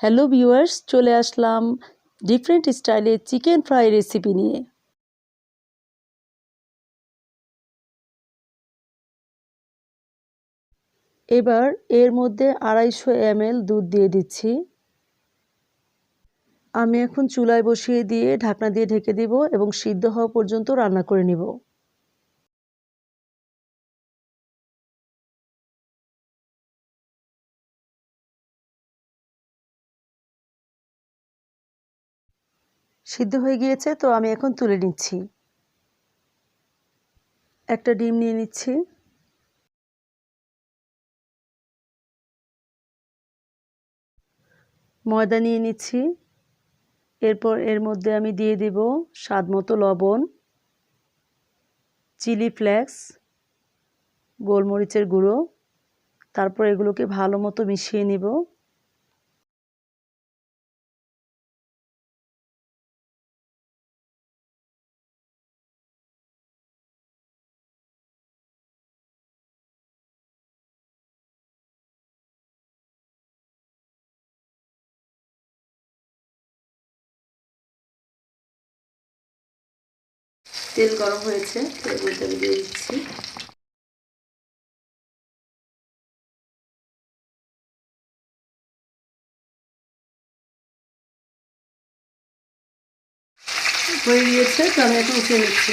Hello viewers, চলে আসলাম different স্টাইলে chicken fry recipe নিয়ে। এবার এর মধ্যে 250 ml দুধ দিয়ে দিচ্ছি। আমি এখন চুলায় বসিয়ে দিয়ে ঢাকনা দিয়ে ঢেকে দিব এবং সিদ্ধ হওয়া পর্যন্ত রান্না করে নিব। সিদ্ধ হয়ে গিয়েছে, তো আমি এখন তুলে নিচ্ছি। একটা ডিম নিয়ে নিচ্ছি। ময়দা নিয়ে নিচ্ছি। এরপর এর মধ্যে আমি দিয়ে দিব স্বাদমতো লবণ, চিলি ফ্লেক্স, গোলমরিচের গুঁড়ো। তারপর এগুলোকে ভালো মতো মিশিয়ে নিব। তেল গরম হয়েছে, এর মধ্যে আমি দিয়ে দিচ্ছি। হয়ে গিয়েছে, তো আমি এখন উঠিয়ে নিচ্ছি।